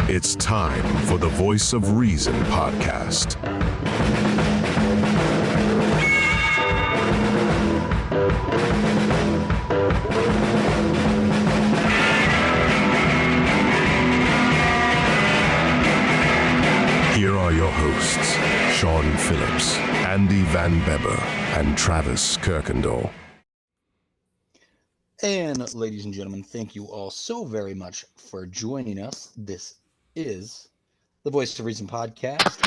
It's time for the Voice of Reason podcast. Here are your hosts, Sean Phillips, Andy Van Beber, and Travis Kirkendall. And ladies and gentlemen, thank you all so very much for joining us. This is the Voice of Reason podcast.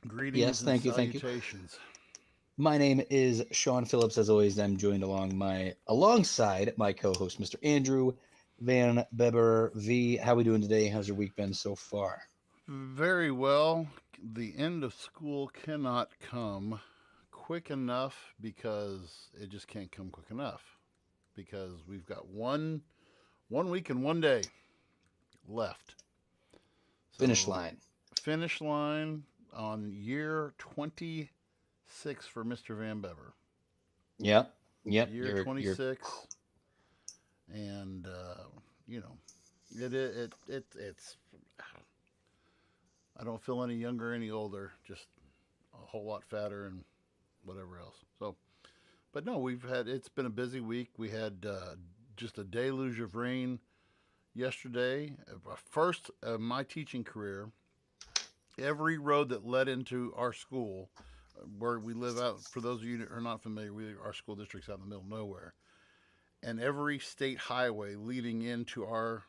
Greetings yes, thank you, salutations. Thank you. My name is Sean Phillips. As always, I'm joined alongside my co-host, Mr. Andrew Van Beber. V, how are we doing today? How's your week been so far? Very well. The end of school cannot come quick enough because it just can't come quick enough because we've got one week and 1 day left. So, finish line on year 26 for Mr. Van Beber. Yep. Year 26. And it's I don't feel any younger, any older, just a whole lot fatter and whatever else. So, but no, it's been a busy week. We had just a deluge of rain yesterday. First of my teaching career, every road that led into our school, where we live out, for those of you who are not familiar, our school district's out in the middle of nowhere, and every state highway leading into our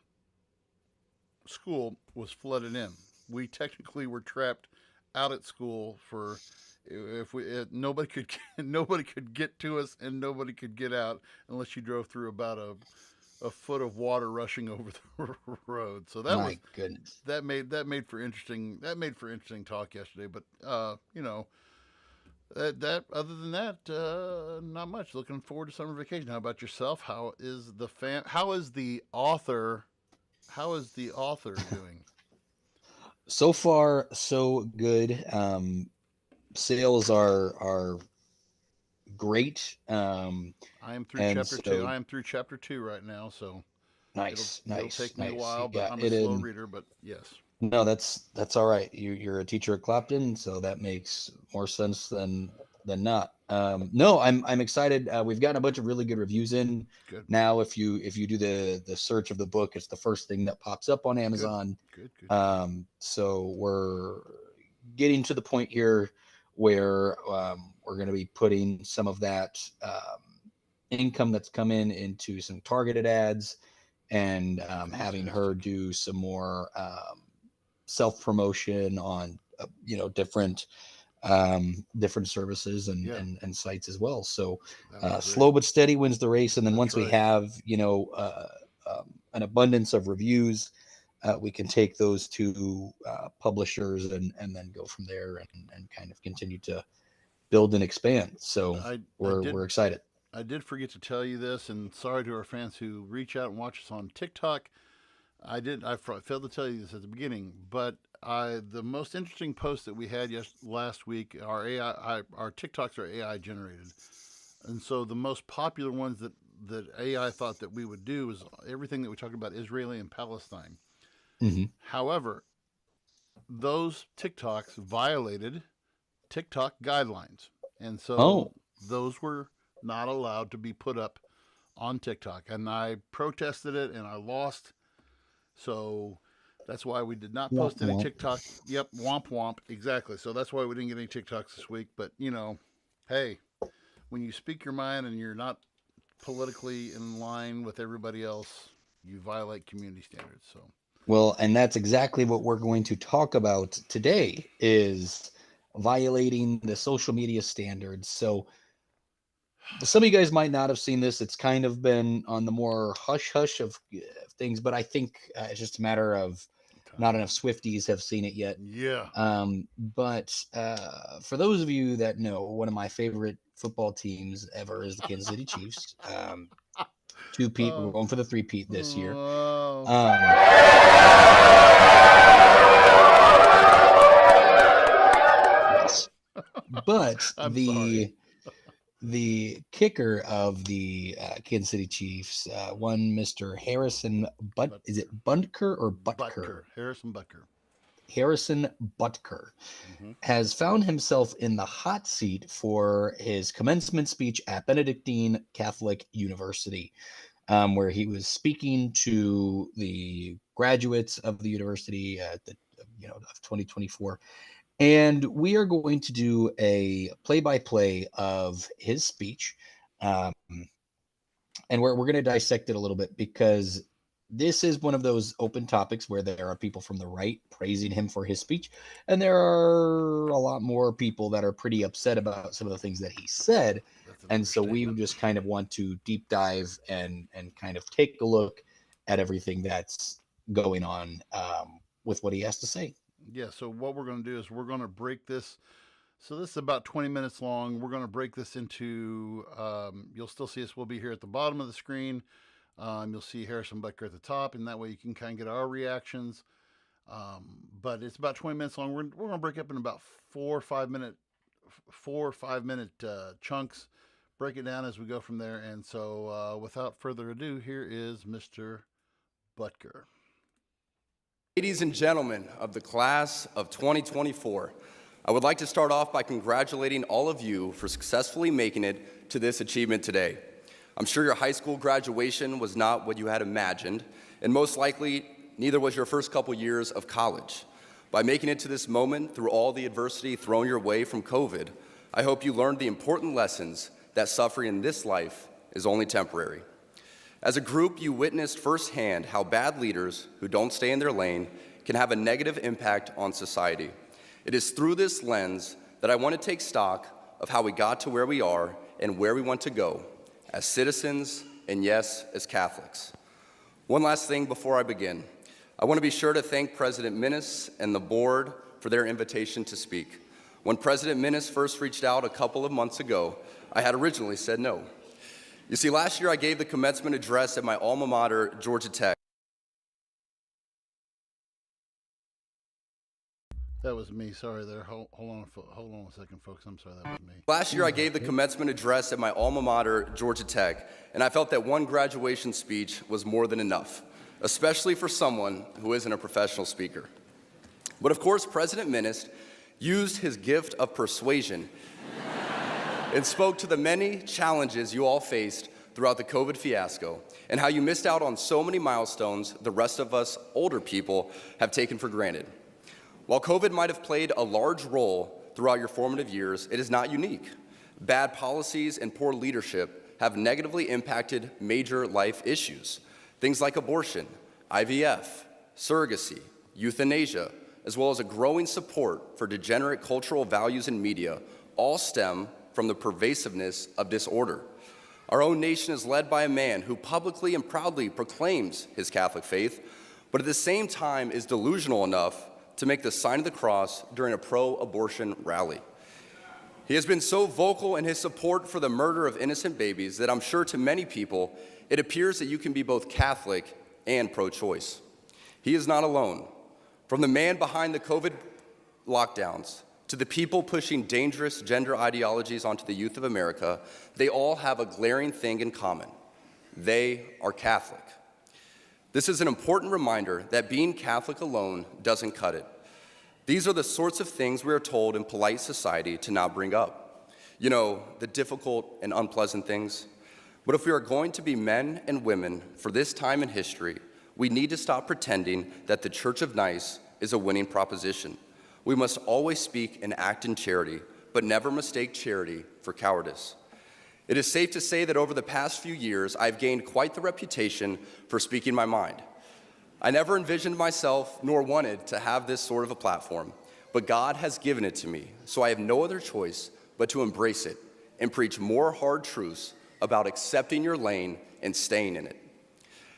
school was flooded in. We technically were trapped out at school for nobody could get to us and nobody could get out unless you drove through about a foot of water rushing over the road. So goodness, that made for interesting talk yesterday. But that other than that, not much. Looking forward to summer vacation. How about yourself? How is the author doing? So far, so good. Sales are great. I am through chapter 2. I am through chapter 2 right now, so nice. It'll take me a while, but yeah, I'm a slow reader. But yes. No, that's all right. You're a teacher at Clapton, so that makes more sense than not. No, I'm excited. We've gotten a bunch of really good reviews in. Good. Now, if you do the search of the book, it's the first thing that pops up on Amazon. Good. So we're getting to the point here where we're going to be putting some of that income that's come into some targeted ads and having her do some more self-promotion on different services and sites as well. So slow but steady wins the race. And then once we have an abundance of reviews, we can take those to publishers and then go from there and kind of continue to build and expand. So we're excited. I did forget to tell you this, and sorry to our fans who reach out and watch us on TikTok. I failed to tell you this at the beginning, but the most interesting post that we had last week, our TikToks are AI generated, and so the most popular ones that AI thought that we would do is everything that we talked about Israeli and Palestine. Mm-hmm. However, those TikToks violated TikTok guidelines, and so those were not allowed to be put up on TikTok, and I protested it and I lost. So that's why we did not post any TikTok. Yep, womp womp, exactly. So that's why we didn't get any TikToks this week. But hey, when you speak your mind and you're not politically in line with everybody else, you violate community standards. So well, and that's exactly what we're going to talk about today is violating the social media standards. So some of you guys might not have seen this. It's kind of been on the more hush of things, but I think it's just a matter of not enough Swifties have seen it yet. Yeah. But for those of you that know, one of my favorite football teams ever is the Kansas City Chiefs. Two-peat. We're going for the three-peat this year. Yes. But the kicker of the Kansas City Chiefs, one Mr. Harrison is it Butker or Butker? Harrison Butker. Harrison Butker Mm-hmm. has found himself in the hot seat for his commencement speech at Benedictine Catholic University, where he was speaking to the graduates of the university of 2024. And we are going to do a play-by-play of his speech. And we're going to dissect it a little bit, because this is one of those open topics where there are people from the right praising him for his speech, and there are a lot more people that are pretty upset about some of the things that he said. And so we just kind of want to deep dive and kind of take a look at everything that's going on with what he has to say. Yeah, so what we're going to do is we're going to break this. So this is about 20 minutes long. We're going to break this into, you'll still see us. We'll be here at the bottom of the screen. You'll see Harrison Butker at the top, and that way you can kind of get our reactions. But it's about 20 minutes long. We're going to break up in about 4 or 5 minute chunks. Break it down as we go from there. And so without further ado, here is Mr. Butker. Ladies and gentlemen of the class of 2024, I would like to start off by congratulating all of you for successfully making it to this achievement today. I'm sure your high school graduation was not what you had imagined, and most likely neither was your first couple years of college. By making it to this moment through all the adversity thrown your way from COVID, I hope you learned the important lessons that suffering in this life is only temporary. As a group, you witnessed firsthand how bad leaders who don't stay in their lane can have a negative impact on society. It is through this lens that I want to take stock of how we got to where we are and where we want to go as citizens and, yes, as Catholics. One last thing before I begin. I want to be sure to thank President Minnis and the board for their invitation to speak. When President Minnis first reached out a couple of months ago, I had originally said no. You see, last year I gave the commencement address at my alma mater, Georgia Tech. That was me. Sorry there. Hold on a second, folks. I'm sorry, that was me. Last year I gave the commencement address at my alma mater, Georgia Tech, and I felt that one graduation speech was more than enough, especially for someone who isn't a professional speaker. But of course, President Minnis used his gift of persuasion and spoke to the many challenges you all faced throughout the COVID fiasco and how you missed out on so many milestones the rest of us older people have taken for granted. While COVID might have played a large role throughout your formative years, it is not unique. Bad policies and poor leadership have negatively impacted major life issues. Things like abortion, IVF, surrogacy, euthanasia, as well as a growing support for degenerate cultural values in media all stem from the pervasiveness of disorder. Our own nation is led by a man who publicly and proudly proclaims his Catholic faith, but at the same time is delusional enough to make the sign of the cross during a pro-abortion rally. He has been so vocal in his support for the murder of innocent babies that I'm sure to many people it appears that you can be both Catholic and pro-choice. He is not alone. From the man behind the COVID lockdowns to the people pushing dangerous gender ideologies onto the youth of America, they all have a glaring thing in common. They are Catholic. This is an important reminder that being Catholic alone doesn't cut it. These are the sorts of things we are told in polite society to not bring up. You know, the difficult and unpleasant things. But if we are going to be men and women for this time in history, we need to stop pretending that the Church of Nice is a winning proposition. We must always speak and act in charity, but never mistake charity for cowardice. It is safe to say that over the past few years, I've gained quite the reputation for speaking my mind. I never envisioned myself nor wanted to have this sort of a platform, but God has given it to me, so I have no other choice but to embrace it and preach more hard truths about accepting your lane and staying in it.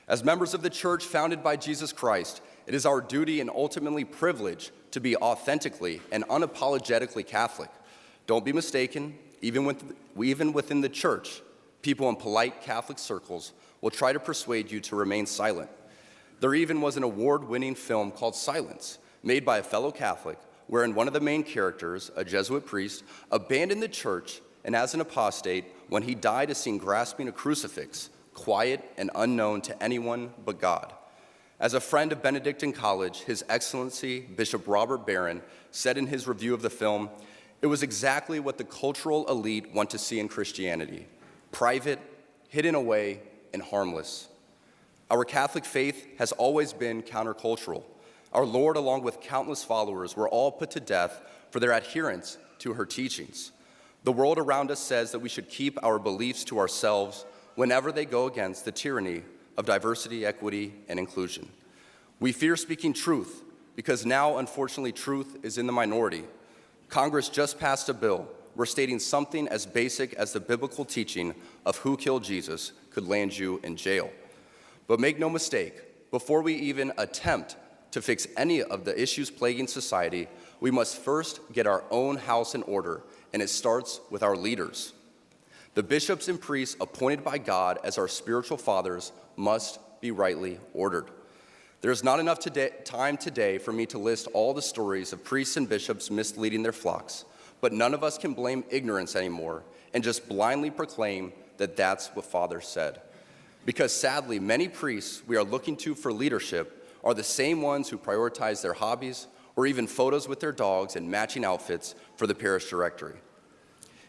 As members of the church founded by Jesus Christ, it is our duty and ultimately privilege to be authentically and unapologetically Catholic. Don't be mistaken, even within the church, people in polite Catholic circles will try to persuade you to remain silent. There even was an award-winning film called Silence, made by a fellow Catholic, wherein one of the main characters, a Jesuit priest, abandoned the church and as an apostate, when he died, is seen grasping a crucifix, quiet and unknown to anyone but God. As a friend of Benedictine College, His Excellency Bishop Robert Barron said in his review of the film, "It was exactly what the cultural elite want to see in Christianity: private, hidden away, and harmless." Our Catholic faith has always been countercultural. Our Lord, along with countless followers, were all put to death for their adherence to her teachings. The world around us says that we should keep our beliefs to ourselves whenever they go against the tyranny of diversity, equity, and inclusion. We fear speaking truth because now, unfortunately, truth is in the minority. Congress just passed a bill where stating something as basic as the biblical teaching of who killed Jesus could land you in jail. But make no mistake, before we even attempt to fix any of the issues plaguing society, we must first get our own house in order, and it starts with our leaders. The bishops and priests appointed by God as our spiritual fathers must be rightly ordered. There's not enough time today for me to list all the stories of priests and bishops misleading their flocks, but none of us can blame ignorance anymore and just blindly proclaim that that's what Father said. Because sadly, many priests we are looking to for leadership are the same ones who prioritize their hobbies or even photos with their dogs and matching outfits for the parish directory.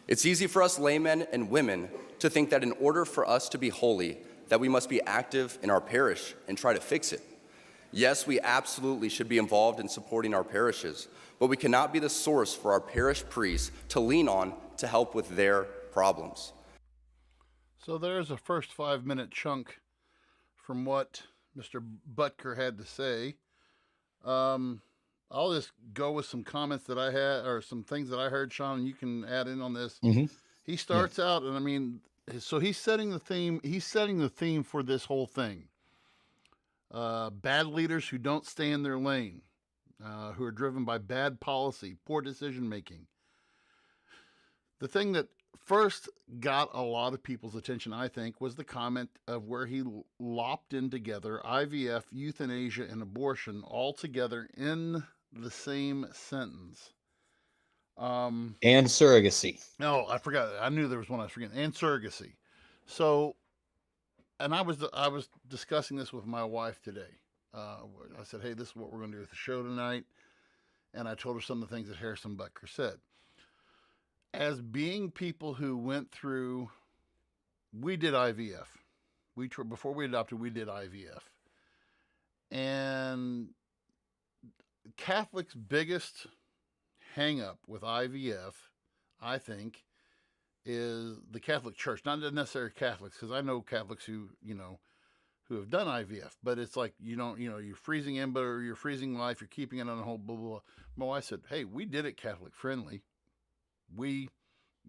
It's easy for us laymen and women to think that in order for us to be holy, that we must be active in our parish and try to fix it. Yes, we absolutely should be involved in supporting our parishes, but we cannot be the source for our parish priests to lean on to help with their problems. So there's a first 5-minute chunk from what Mr. Butker had to say. I'll just go with some comments that I had, or some things that I heard, Sean, and you can add in on this. Mm-hmm. He starts out, and I mean, so he's setting the theme. He's setting the theme for this whole thing. Bad leaders who don't stay in their lane, who are driven by bad policy, poor decision making. The thing that first got a lot of people's attention, I think, was the comment of where he lopped in together IVF, euthanasia, and abortion all together in the same sentence. And surrogacy. No, I forgot. I knew there was one I was forgetting. And surrogacy. So, and I was discussing this with my wife today. I said, "Hey, this is what we're going to do with the show tonight," and I told her some of the things that Harrison Butker said. As being people who went through, we did IVF. Before we adopted, we did IVF. And Catholics' biggest hang-up with IVF, I think, is the Catholic Church. Not necessarily Catholics, because I know Catholics who have done IVF, but it's like, you're freezing embryo, or you're freezing life, you're keeping it on a whole blah, blah, blah. My wife said, "Hey, we did it Catholic friendly. We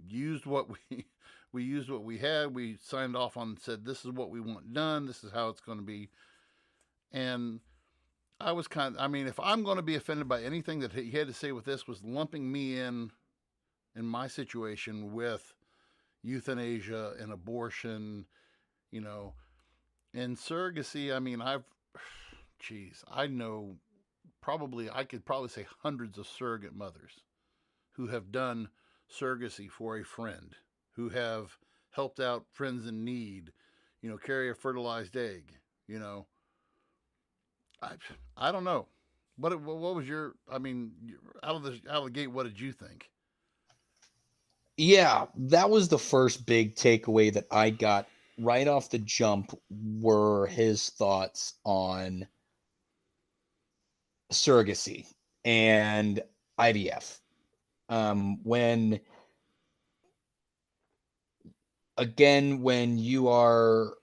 used what we had. We signed off on and said, this is what we want done. This is how it's going to be." And I was if I'm going to be offended by anything that he had to say with this, was lumping me in my situation with euthanasia and abortion, and surrogacy. I mean, I know I could probably say hundreds of surrogate mothers who have done surrogacy for a friend, who have helped out friends in need, carry a fertilized egg, I don't know. What was your, out of the gate, what did you think? Yeah, that was the first big takeaway that I got right off the jump, were his thoughts on surrogacy and IVF. When you are,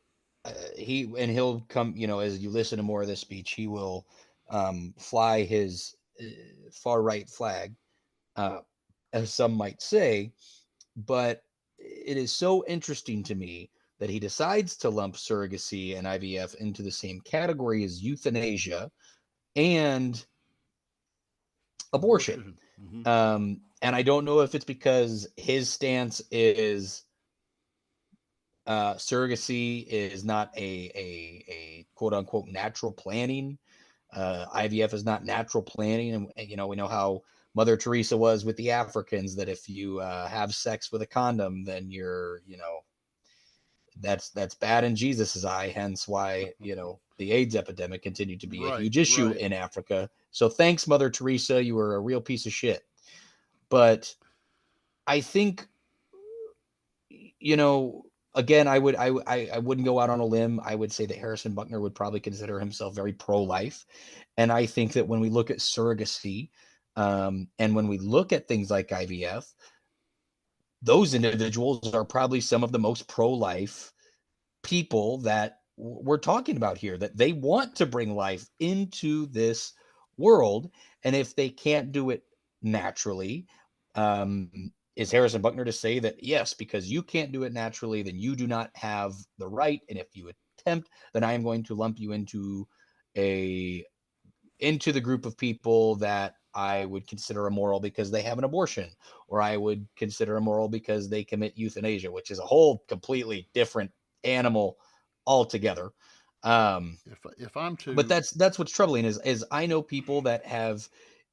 he'll come, as you listen to more of this speech, he will fly his far right flag, as some might say. But it is so interesting to me that he decides to lump surrogacy and IVF into the same category as euthanasia and abortion. Mm-hmm. And I don't know if it's because his stance is surrogacy is not a quote unquote natural planning. IVF is not natural planning. And we know how Mother Teresa was with the Africans, that if you have sex with a condom, then you're, that's bad in Jesus's eye. Hence why, the AIDS epidemic continued to be a huge issue in Africa. So thanks, Mother Teresa. You were a real piece of shit. But I think, again, I wouldn't go out on a limb. I would say that Harrison Buckner would probably consider himself very pro-life. And I think that when we look at surrogacy, and when we look at things like IVF, those individuals are probably some of the most pro-life people that we're talking about here, that they want to bring life into this world. And if they can't do it naturally, is Harrison Buckner to say that, yes, because you can't do it naturally, then you do not have the right. And if you attempt, then I am going to lump you into the group of people that I would consider immoral because they have an abortion, or I would consider immoral because they commit euthanasia, which is a whole completely different animal altogether. If I'm to, but that's what's troubling is I know people that have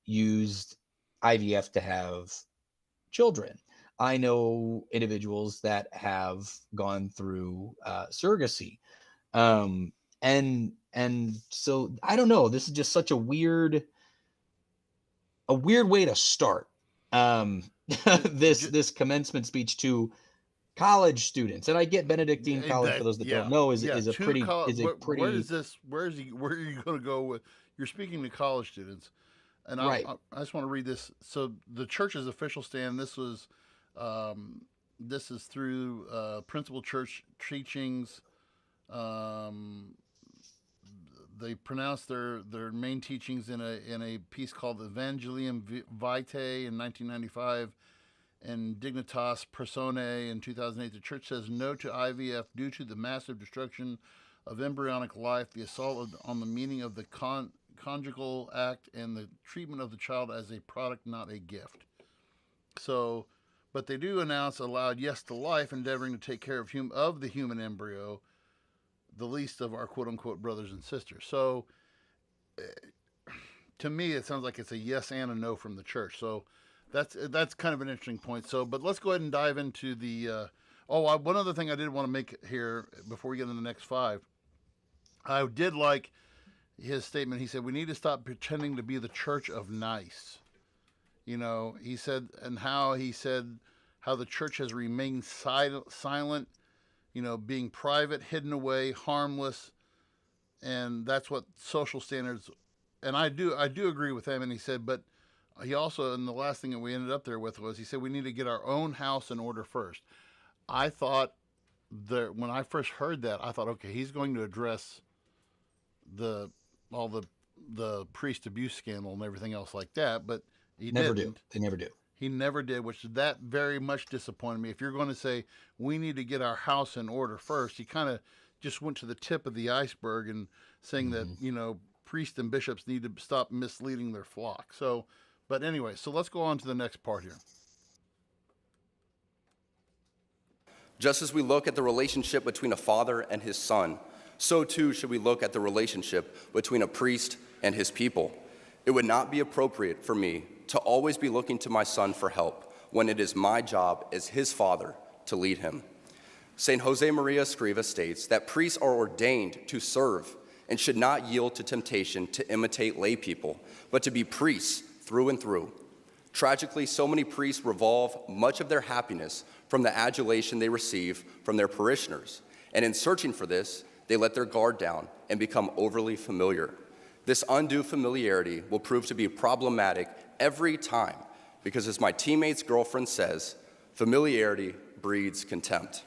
used IVF to have children. I know individuals that have gone through surrogacy, and so I don't know. This is just such a weird way to start this commencement speech to college students. And I get Benedictine College, for those that don't know, is a pretty. Where is this? Where are you going to go with? You're speaking to college students, and I just want to read this. So the church's official stand. This is through Principal Church Teachings. They pronounced their main teachings in a piece called Evangelium Vitae in 1995. And Dignitas Personae in 2008, the church says no to IVF due to the massive destruction of embryonic life, the assault on the meaning of the conjugal act, and the treatment of the child as a product, not a gift. So, but they do announce a loud yes to life, endeavoring to take care of the human embryo, the least of our quote-unquote brothers and sisters. So, to me, it sounds like it's a yes and a no from the church. So, that's kind of an interesting point. So, but let's go ahead and dive into the. One other thing I did want to make here before we get into the next five. I did like his statement. He said we need to stop pretending to be the church of nice. He said, and how the church has remained silent. Being private, hidden away, harmless, and that's what social standards. And I do agree with him. And he said, but. He also, and the last thing that we ended up there with was, he said we need to get our own house in order first. I thought when I first heard that, I thought, okay, he's going to address all the priest abuse scandal and everything else like that, but he never didn't. They never do. He never did, which that very much disappointed me. If you're going to say we need to get our house in order first, he kind of just went to the tip of the iceberg and saying that priests and bishops need to stop misleading their flock. So. But anyway, so let's go on to the next part here. Just as we look at the relationship between a father and his son, so too should we look at the relationship between a priest and his people. It would not be appropriate for me to always be looking to my son for help when it is my job as his father to lead him. St. Jose Maria Escriva states that priests are ordained to serve and should not yield to temptation to imitate lay people, but to be priests through and through. Tragically, so many priests revolve much of their happiness from the adulation they receive from their parishioners, and in searching for this, they let their guard down and become overly familiar. This undue familiarity will prove to be problematic every time, because as my teammate's girlfriend says, familiarity breeds contempt.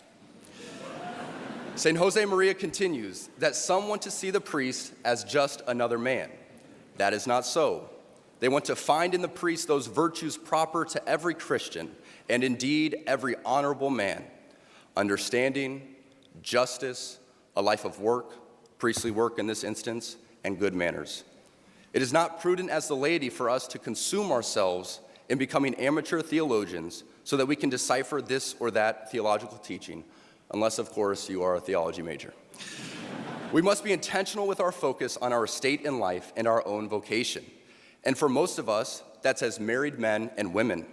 St. Jose Maria continues that some want to see the priest as just another man. That is not so. They want to find in the priest those virtues proper to every Christian, and indeed every honorable man: understanding, justice, a life of work, priestly work in this instance, and good manners. It is not prudent as the laity for us to consume ourselves in becoming amateur theologians so that we can decipher this or that theological teaching, unless, of course, you are a theology major. We must be intentional with our focus on our state in life and our own vocation. And for most of us, that's as married men and women.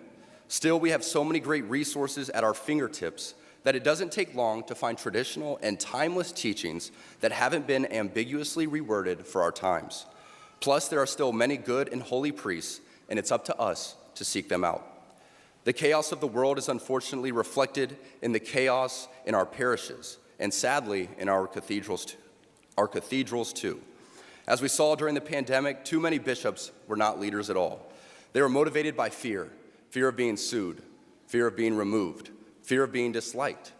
Still, we have so many great resources at our fingertips that it doesn't take long to find traditional and timeless teachings that haven't been ambiguously reworded for our times. Plus, there are still many good and holy priests, and it's up to us to seek them out. The chaos of the world is unfortunately reflected in the chaos in our parishes, and sadly, in our cathedrals too. As we saw during the pandemic, too many bishops were not leaders at all. They were motivated by fear of being sued, fear of being removed, fear of being disliked.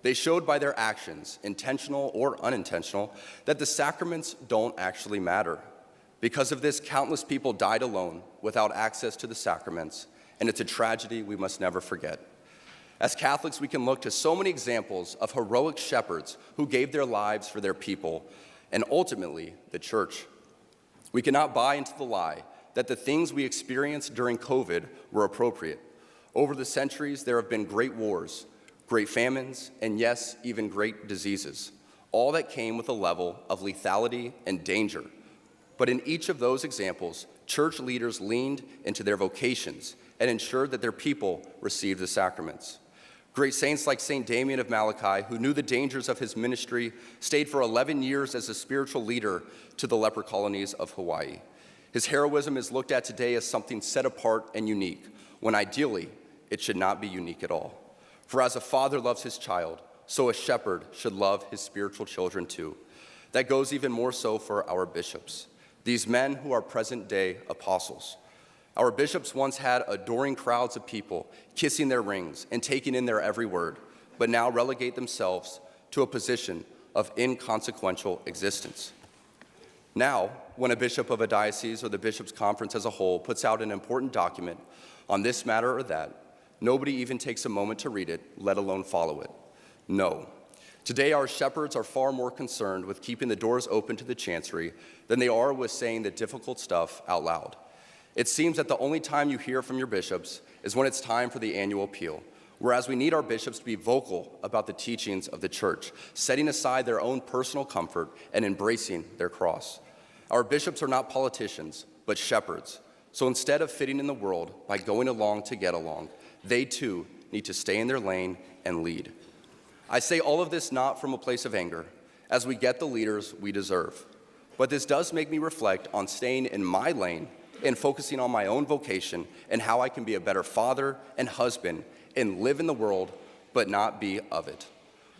They showed by their actions, intentional or unintentional, that the sacraments don't actually matter. Because of this, countless people died alone without access to the sacraments, and it's a tragedy we must never forget. As Catholics, we can look to so many examples of heroic shepherds who gave their lives for their people, and ultimately, the church. We cannot buy into the lie that the things we experienced during COVID were appropriate. Over the centuries, there have been great wars, great famines, and yes, even great diseases, all that came with a level of lethality and danger. But in each of those examples, church leaders leaned into their vocations and ensured that their people received the sacraments. Great saints like St. Damien of Malachi, who knew the dangers of his ministry, stayed for 11 years as a spiritual leader to the leper colonies of Hawaii. His heroism is looked at today as something set apart and unique, when ideally, it should not be unique at all. For as a father loves his child, so a shepherd should love his spiritual children too. That goes even more so for our bishops, these men who are present-day apostles. Our bishops once had adoring crowds of people kissing their rings and taking in their every word, but now relegate themselves to a position of inconsequential existence. Now, when a bishop of a diocese or the bishops' conference as a whole puts out an important document on this matter or that, nobody even takes a moment to read it, let alone follow it. No. Today, our shepherds are far more concerned with keeping the doors open to the chancery than they are with saying the difficult stuff out loud. It seems that the only time you hear from your bishops is when it's time for the annual appeal, whereas we need our bishops to be vocal about the teachings of the church, setting aside their own personal comfort and embracing their cross. Our bishops are not politicians, but shepherds. So instead of fitting in the world by going along to get along, they too need to stay in their lane and lead. I say all of this not from a place of anger, as we get the leaders we deserve. But this does make me reflect on staying in my lane and focusing on my own vocation and how I can be a better father and husband and live in the world, but not be of it.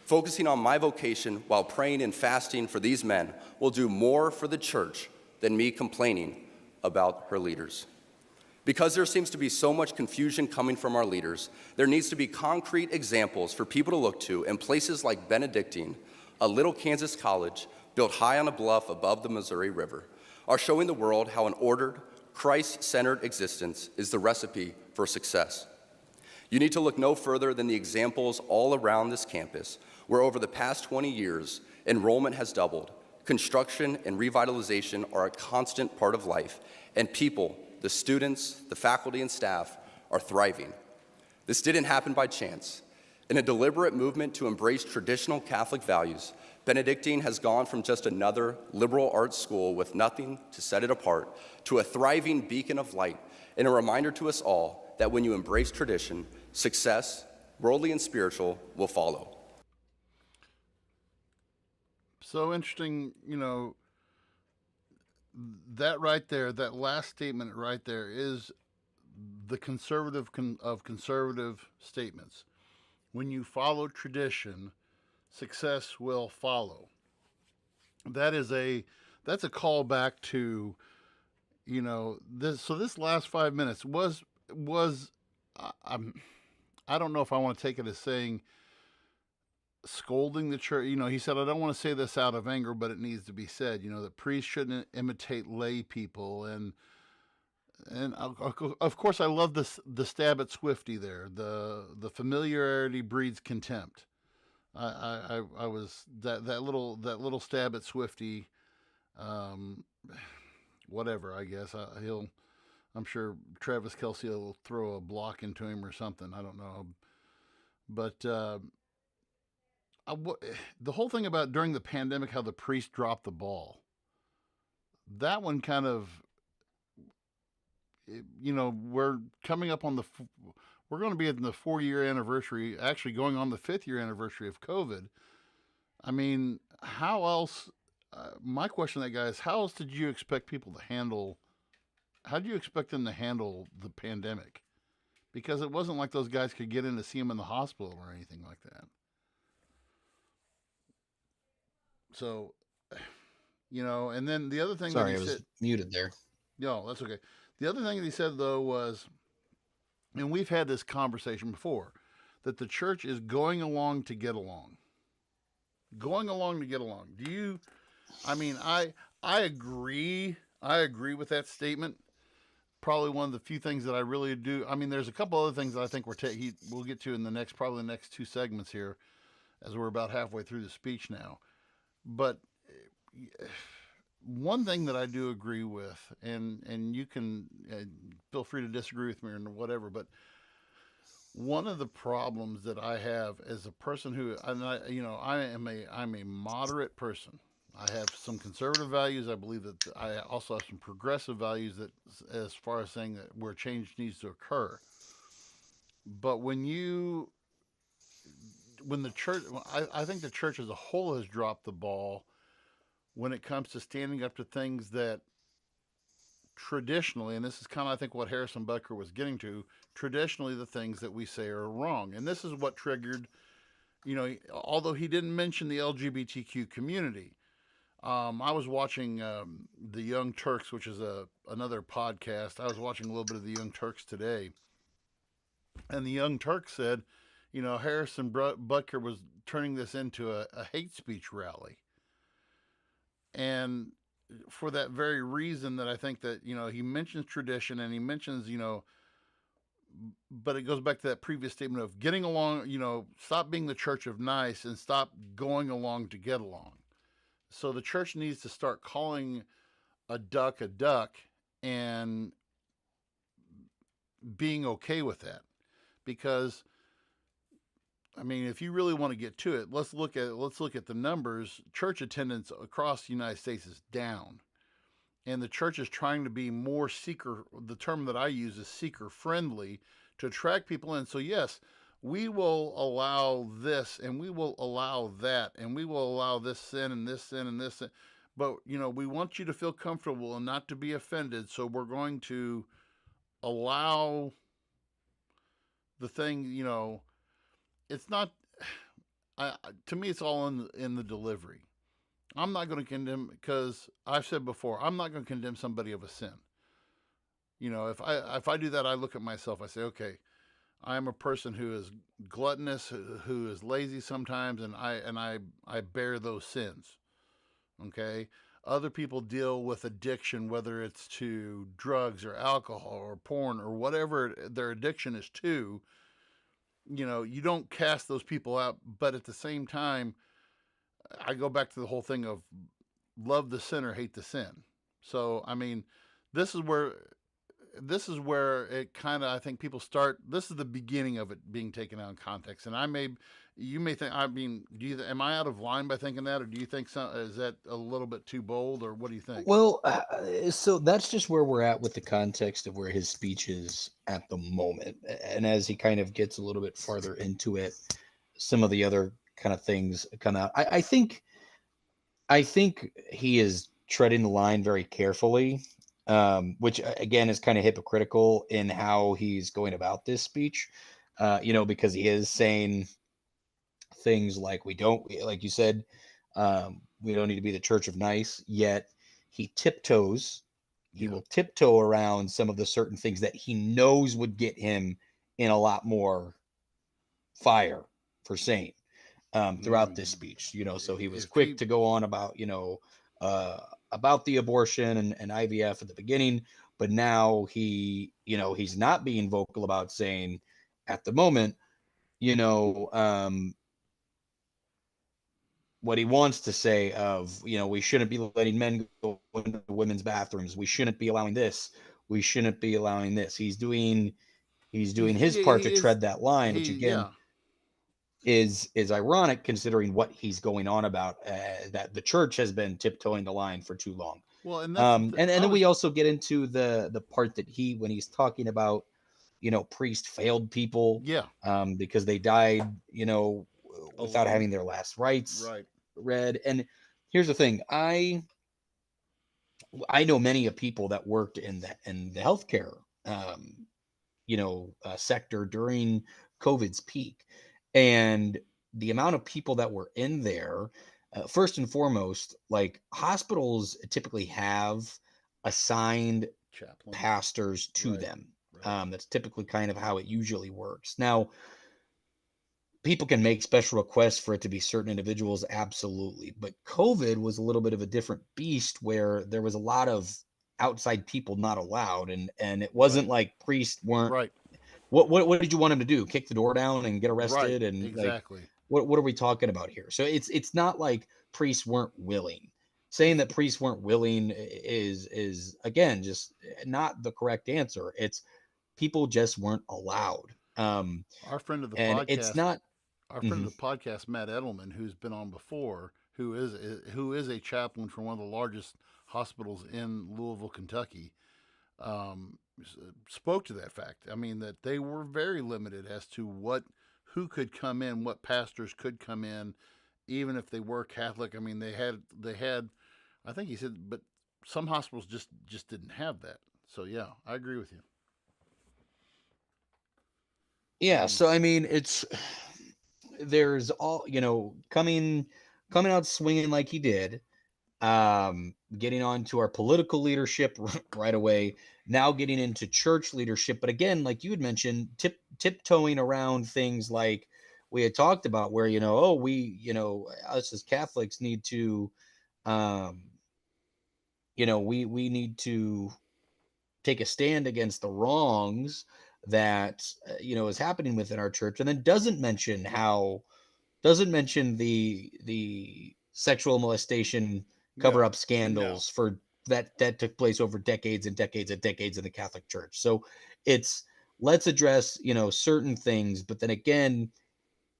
Focusing on my vocation while praying and fasting for these men will do more for the church than me complaining about her leaders. Because there seems to be so much confusion coming from our leaders, there needs to be concrete examples for people to look to in places like Benedictine, a little Kansas college built high on a bluff above the Missouri River, are showing the world how an ordered, Christ-centered existence is the recipe for success. You need to look no further than the examples all around this campus, where over the past 20 years, enrollment has doubled, construction and revitalization are a constant part of life, and people, the students, the faculty and staff, are thriving. This didn't happen by chance. In a deliberate movement to embrace traditional Catholic values, Benedictine has gone from just another liberal arts school with nothing to set it apart to a thriving beacon of light and a reminder to us all that when you embrace tradition, success, worldly and spiritual, will follow. So interesting, that right there, that last statement right there is the conservative of conservative statements. When you follow tradition, success will follow. That's a callback to, this. So this last 5 minutes was I don't know if I want to take it as saying scolding the church. He said, I don't want to say this out of anger, but it needs to be said, that priests shouldn't imitate lay people. And of course I love the stab at Swifty there. The familiarity breeds contempt. I was that little stab at Swifty, whatever, I guess I'm sure Travis Kelce will throw a block into him or something. I don't know. But the whole thing about during the pandemic, how the priest dropped the ball, that one kind of, we're coming up on we're going to be in the 4-year anniversary, actually going on the 5th-year anniversary of COVID. I mean, how else? My question to that guy is, how else did you expect people to handle? How do you expect them to handle the pandemic? Because it wasn't like those guys could get in to see him in the hospital or anything like that. So, and then the other thing Sorry, that I he was said, muted there. no, that's okay. The other thing that he said though was, and we've had this conversation before, that the church is going along to get along. Going along to get along. I agree. I agree with that statement. Probably one of the few things that I really do. I mean, there's a couple other things that I think we'll get to in probably the next 2 segments here, as we're about halfway through the speech now. But one thing that I do agree with, and you can feel free to disagree with me or whatever, but one of the problems that I have as a person who, I'm a moderate person. I have some conservative values. I believe that I also have some progressive values that, as far as saying that where change needs to occur. But when the church, I think the church as a whole has dropped the ball when it comes to standing up to things that traditionally, and this is kind of, I think, what Harrison Butker was getting to, traditionally the things that we say are wrong. And this is what triggered, although he didn't mention the LGBTQ community. I was watching the Young Turks, which is another podcast. I was watching a little bit of the Young Turks today. And the Young Turks said, Harrison Butker was turning this into a hate speech rally. And for that very reason that I think that, he mentions tradition and he mentions, but it goes back to that previous statement of getting along, stop being the church of nice and stop going along to get along. So the church needs to start calling a duck and being okay with that. Because, I mean, if you really want to get to it, let's look at the numbers. Church attendance across the United States is down. And the church is trying to be more the term that I use is seeker friendly, to attract people in. So yes, we will allow this and we will allow that and we will allow this sin and this sin and this sin. But, we want you to feel comfortable and not to be offended. So we're going to allow the thing, it's not, to me, it's all in the delivery. I'm not going to condemn, because I've said before, I'm not going to condemn somebody of a sin. If I do that, I look at myself, I say, okay, I am a person who is gluttonous, who is lazy sometimes, and I bear those sins. Okay? Other people deal with addiction, whether it's to drugs or alcohol or porn or whatever their addiction is to. You don't cast those people out, but at the same time, I go back to the whole thing of love the sinner, hate the sin. So, I mean, this is where it kind of, I think people start, this is the beginning of it being taken out of context. And you may think, I mean, am I out of line by thinking that, or do you think is that a little bit too bold, or what do you think? Well, so that's just where we're at with the context of where his speech is at the moment. And as he kind of gets a little bit farther into it, some of the other kind of things come out. I think he is treading the line very carefully, which again is kind of hypocritical in how he's going about this speech, because he is saying things like like you said, we don't need to be the church of nice, yet he will tiptoe around some of the certain things that he knows would get him in a lot more fire for saying throughout this speech. So he was quick to go on about about the abortion and IVF at the beginning, but now he's not being vocal about saying at the moment, what he wants to say of, we shouldn't be letting men go into women's bathrooms. We shouldn't be allowing this. We shouldn't be allowing this. He's doing his part to tread that line, which again, is ironic considering what he's going on about, that the church has been tiptoeing the line for too long. Well, and that's And then we also get into the part that when he's talking about, priest failed people, yeah, because they died, without alone. having their last rites Right. read. And here's the thing, I know many of people that worked in the healthcare, sector during COVID's peak, and the amount of people that were in there. First and foremost, like, hospitals typically have assigned Chaplain. pastors to Right. them. Right. That's typically kind of how it usually works. Now, people can make special requests for it to be certain individuals, absolutely. But COVID was a little bit of a different beast, where there was a lot of outside people not allowed, and it wasn't Right. like priests weren't. Right. What did you want him to do? Kick the door down and get Right. arrested? And, like, Exactly. what are we talking about here? So it's not like priests weren't willing. Saying that priests weren't willing is again just not the correct answer. It's people just weren't allowed. Our friend of the And it's podcast, not. our friend Mhm. of the podcast, Matt Edelman, who's been on before, who is a chaplain for one of the largest hospitals in Louisville, Kentucky, spoke to that fact. I mean, that they were very limited as to who could come in, what pastors could come in, even if they were Catholic. I mean, they had, I think he said, but some hospitals just didn't have that. So yeah, I agree with you. Yeah, so I mean, there's all, coming out swinging like he did, getting on to our political leadership right away, now getting into church leadership. But again, like you had mentioned, tiptoeing around things like we had talked about, where, us as Catholics need to, um, we need to take a stand against the wrongs that, is happening within our church, and then doesn't mention the sexual molestation cover No, up scandals for that took place over decades and decades and decades in the Catholic Church. So it's, let's address, certain things, but then again,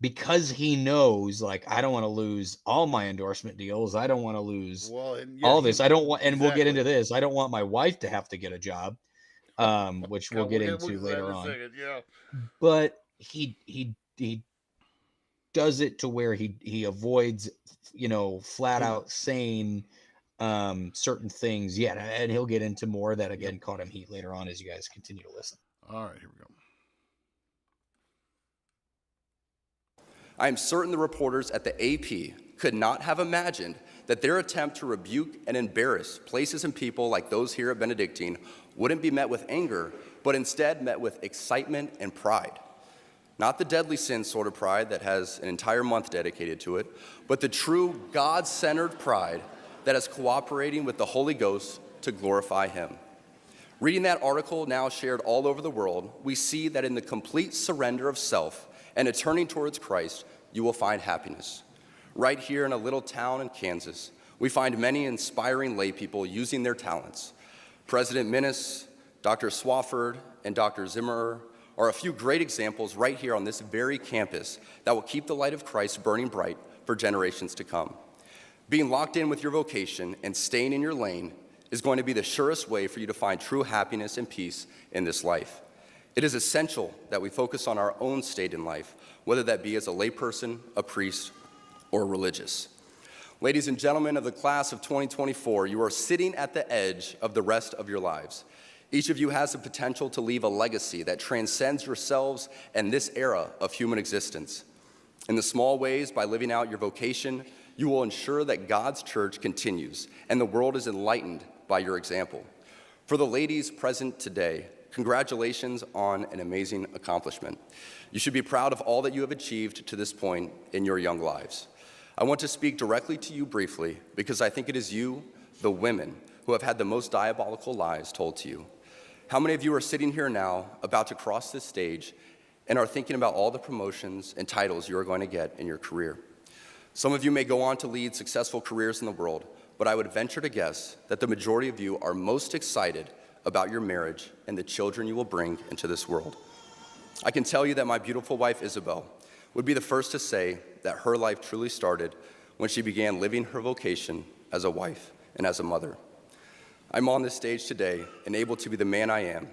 because he knows, like, I don't want to lose all my endorsement deals, I don't want to lose well, and yeah, all this, I don't want, and we'll get exactly. into this, I don't want my wife to have to get a job, which we'll get We'll into get to that in later a on. second. Yeah. But he does it to where he avoids, flat out saying certain things. Yeah, and he'll get into more that again caught him heat later on as you guys continue to listen. All right, here we go. I am certain the reporters at the AP could not have imagined that their attempt to rebuke and embarrass places and people like those here at Benedictine wouldn't be met with anger, but instead met with excitement and pride. Not the deadly sin sort of pride that has an entire month dedicated to it, but the true God-centered pride that is cooperating with the Holy Ghost to glorify Him. Reading that article now shared all over the world, we see that in the complete surrender of self and a turning towards Christ, you will find happiness. Right here in a little town in Kansas, we find many inspiring lay people using their talents. President Minnis, Dr. Swafford, and Dr. Zimmerer are a few great examples right here on this very campus that will keep the light of Christ burning bright for generations to come. Being locked in with your vocation and staying in your lane is going to be the surest way for you to find true happiness and peace in this life. It is essential that we focus on our own state in life, whether that be as a layperson, a priest, or religious. Ladies and gentlemen of the class of 2024, you are sitting at the edge of the rest of your lives. Each of you has the potential to leave a legacy that transcends yourselves and this era of human existence. In the small ways, by living out your vocation, you will ensure that God's church continues and the world is enlightened by your example. For the ladies present today, congratulations on an amazing accomplishment. You should be proud of all that you have achieved to this point in your young lives. I want to speak directly to you briefly because I think it is you, the women, who have had the most diabolical lies told to you. How many of you are sitting here now, about to cross this stage, and are thinking about all the promotions and titles you are going to get in your career? Some of you may go on to lead successful careers in the world, but I would venture to guess that the majority of you are most excited about your marriage and the children you will bring into this world. I can tell you that my beautiful wife, Isabel, would be the first to say that her life truly started when she began living her vocation as a wife and as a mother. I'm on this stage today and able to be the man I am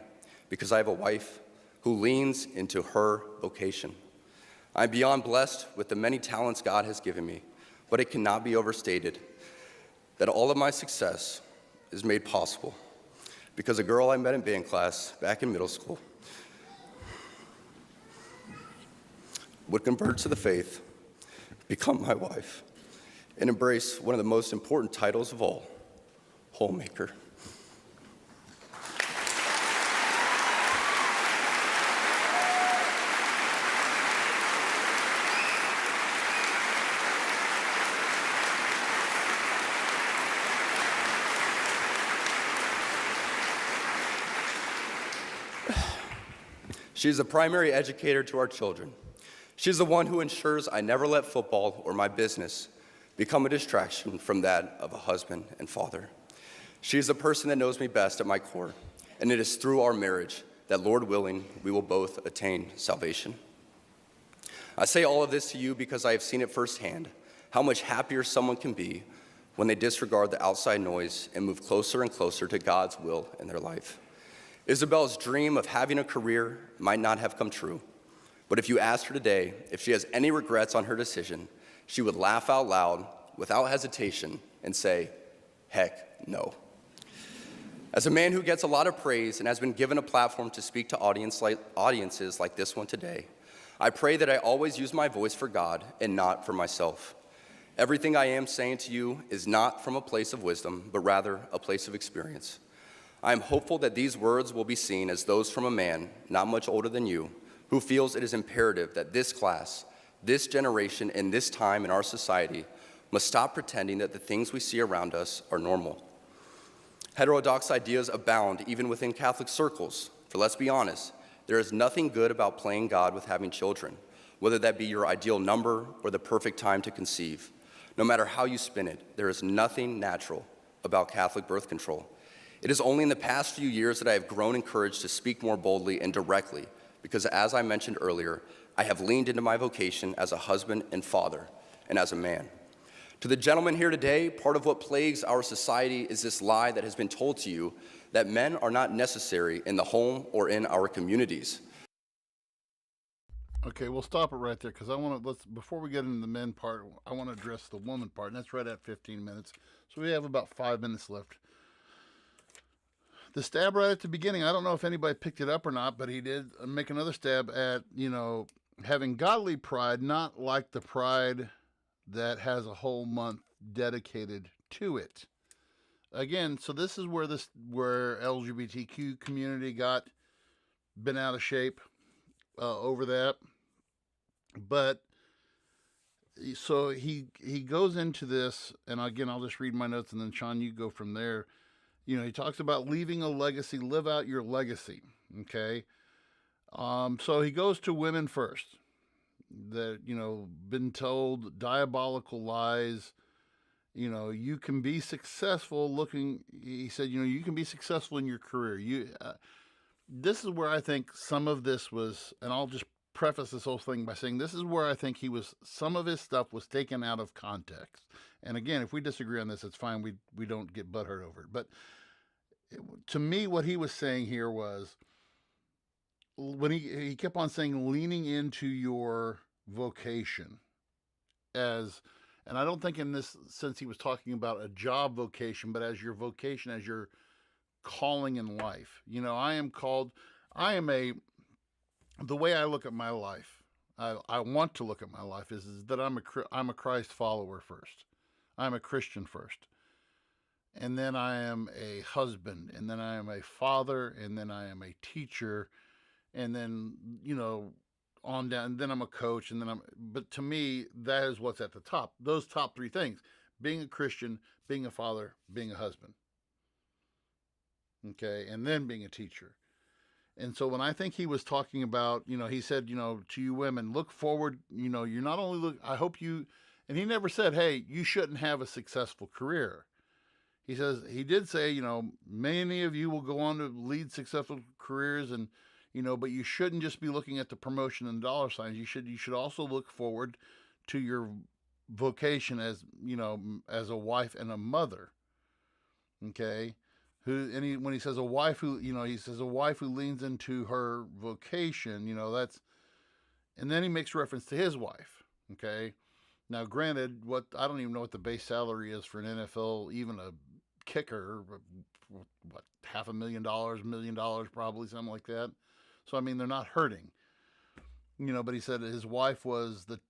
because I have a wife who leans into her vocation. I'm beyond blessed with the many talents God has given me, but it cannot be overstated that all of my success is made possible because a girl I met in band class back in middle school would convert to the faith, become my wife, and embrace one of the most important titles of all, homemaker. She's the primary educator to our children. She's the one who ensures I never let football or my business become a distraction from that of a husband and father. She is the person that knows me best at my core, and it is through our marriage that, Lord willing, we will both attain salvation. I say all of this to you because I have seen it firsthand, how much happier someone can be when they disregard the outside noise and move closer and closer to God's will in their life. Isabel's dream of having a career might not have come true, but if you asked her today if she has any regrets on her decision, she would laugh out loud without hesitation and say, heck no. As a man who gets a lot of praise and has been given a platform to speak to audiences like this one today, I pray that I always use my voice for God and not for myself. Everything I am saying to you is not from a place of wisdom, but rather a place of experience. I am hopeful that these words will be seen as those from a man not much older than you, who feels it is imperative that this class, this generation, and this time in our society must stop pretending that the things we see around us are normal. Heterodox ideas abound even within Catholic circles, for let's be honest, there is nothing good about playing God with having children, whether that be your ideal number or the perfect time to conceive. No matter how you spin it, there is nothing natural about Catholic birth control. It is only in the past few years that I have grown encouraged to speak more boldly and directly, because as I mentioned earlier, I have leaned into my vocation as a husband and father, and as a man. To the gentlemen here today, part of what plagues our society is this lie that has been told to you that men are not necessary in the home or in our communities. Okay, we'll stop it right there because I want to, before we get into the men part, I want to address the woman part, and that's right at 15 minutes. So we have about 5 minutes left. The stab right at the beginning, I don't know if anybody picked it up or not, but he did make another stab at, having godly pride, not like the pride that has a whole month dedicated to it. Again, so this is where LGBTQ community got bent out of shape over that. But so he goes into this, and again, I'll just read my notes, and then Sean, you go from there. He talks about leaving a legacy, live out your legacy, okay? So he goes to women first that, been told diabolical lies. You can be successful he said, you can be successful in your career. This is where I think some of this was, and I'll just preface this whole thing by saying this is where I think some of his stuff was taken out of context. And again, if we disagree on this, it's fine. We don't get butthurt over it. But to me, what he was saying here was when he kept on saying leaning into your vocation and I don't think in this sense he was talking about a job vocation, but as your vocation, as your calling in life. The way I look at my life, I want to look at my life is that I'm a Christ follower first. I'm a Christian first. And then I am a husband, and then I am a father, and then I am a teacher, and then, on down, and then I'm a coach, but to me, that is what's at the top. Those top 3 things: being a Christian, being a father, being a husband. Okay, and then being a teacher. And so when I think he was talking about, he said, to you women, look forward, you're not only I hope you, and he never said, hey, you shouldn't have a successful career. He did say, many of you will go on to lead successful careers and, but you shouldn't just be looking at the promotion and dollar signs. You should also look forward to your vocation as, as a wife and a mother. Okay? When he says a wife who, he says a wife who leans into her vocation, that's, and then he makes reference to his wife. Okay? Now, granted, I don't even know what the base salary is for an NFL, even a kicker, what, $500,000, $1 million, probably, something like that. So, I mean, they're not hurting, but he said his wife was the,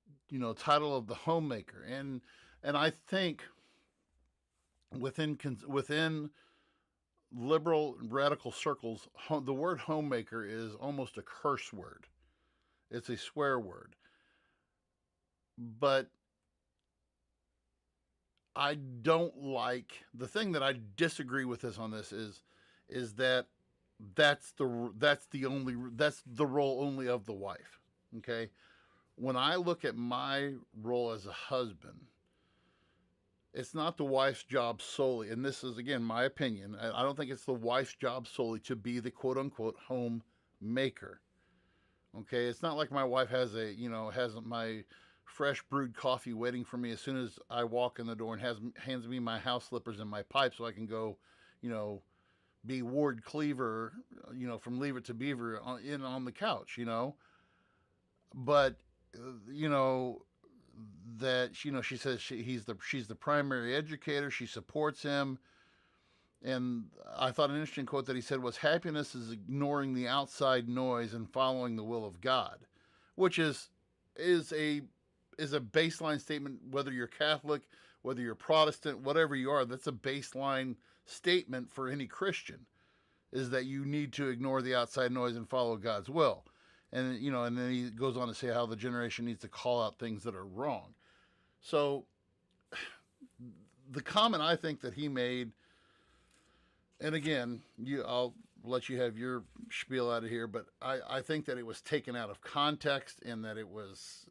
title of the homemaker. And I think within liberal radical circles, the word homemaker is almost a curse word. It's a swear word. But I don't like, the thing that I disagree with on this is that that's the role only of the wife. Okay? When I look at my role as a husband, it's not the wife's job solely, and this is, again, my opinion. I don't think it's the wife's job solely to be the quote unquote homemaker. Okay? It's not like my wife has my fresh brewed coffee waiting for me as soon as I walk in the door, and hands me my house slippers and my pipe so I can go, be Ward Cleaver, from Leave It to Beaver on the couch, But, that, she says she's the primary educator. She supports him. And I thought an interesting quote that he said was, happiness is ignoring the outside noise and following the will of God, which is a baseline statement, whether you're Catholic, whether you're Protestant, whatever you are. That's a baseline statement for any Christian, is that you need to ignore the outside noise and follow God's will. And, and then he goes on to say how the generation needs to call out things that are wrong. So the comment I think that he made, and again, I'll let you have your spiel out of here, but I think that it was taken out of context, and that it was,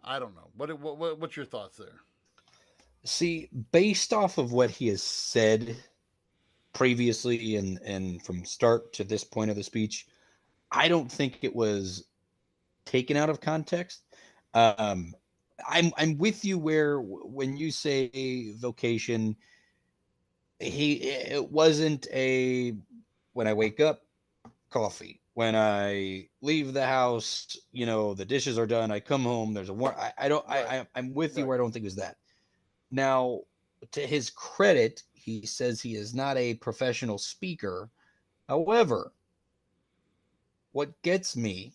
I don't know. What's your thoughts there? See, based off of what he has said previously and from start to this point of the speech, I don't think it was taken out of context. I'm with you when you say vocation, it wasn't when I wake up, coffee. When I leave the house, the dishes are done. I come home. There's I'm with you where I don't think it was that. Now, to his credit, he says he is not a professional speaker. However, what gets me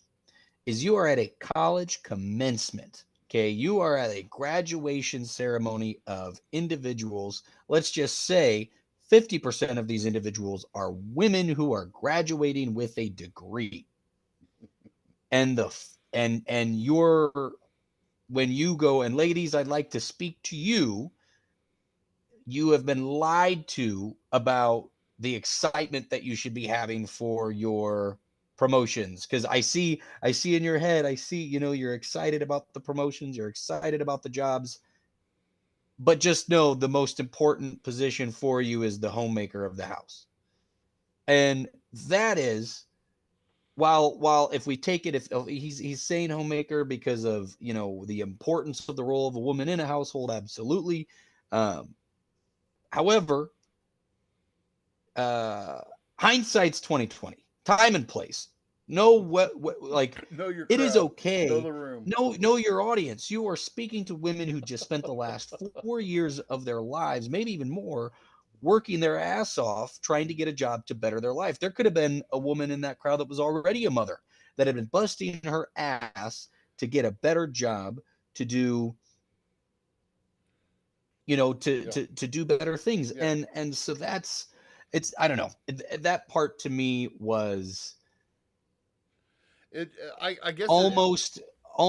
is you are at a college commencement. Okay, you are at a graduation ceremony of individuals. Let's just say 50% of these individuals are women who are graduating with a degree. And when you go, and ladies, I'd like to speak to you. You have been lied to about the excitement that you should be having for your promotions, because I see in your head, you're excited about the promotions, you're excited about the jobs, but just know the most important position for you is the homemaker of the house. And that is, while if we take it, if he's saying homemaker because of the importance of the role of a woman in a household, absolutely. However, hindsight's 2020. Time and place. Know it is okay. Know the room. Know your audience. You are speaking to women who just spent the last 4 years of their lives, maybe even more, working their ass off trying to get a job to better their life. There could have been a woman in that crowd that was already a mother that had been busting her ass to get a better job, to do to do better things. Yeah. And so I don't know. That part to me was I guess almost, I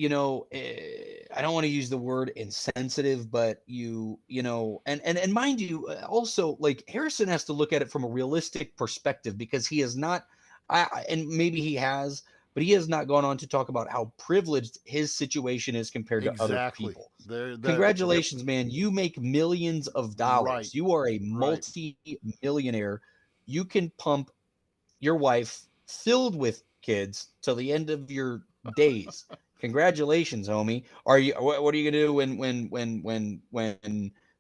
don't want to use the word insensitive, but and mind you, also, like, Harrison has to look at it from a realistic perspective, because he is not, and maybe he has, but he has not gone on to talk about how privileged his situation is compared to other people. Congratulations, man. You make millions of dollars. Right. You are a multi-millionaire. You can pump your wife filled with kids till the end of your days. Congratulations, homie. What are you gonna do when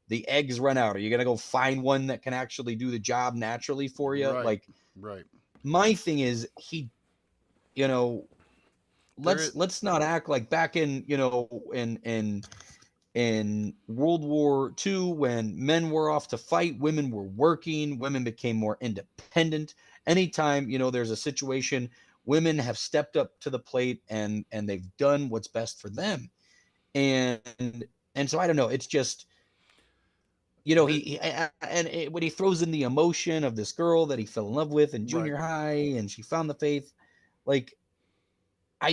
the eggs run out? Are you gonna go find one that can actually do the job naturally for you? Right. Like, Right. my thing is, you know, There is, let's not act like back in, in World War II, when men were off to fight, women were working, women became more independent. Anytime, there's a situation, women have stepped up to the plate and they've done what's best for them. And so I don't know, it's just, there, when he throws in the emotion of this girl that he fell in love with in right. junior high and she found the faith, like, I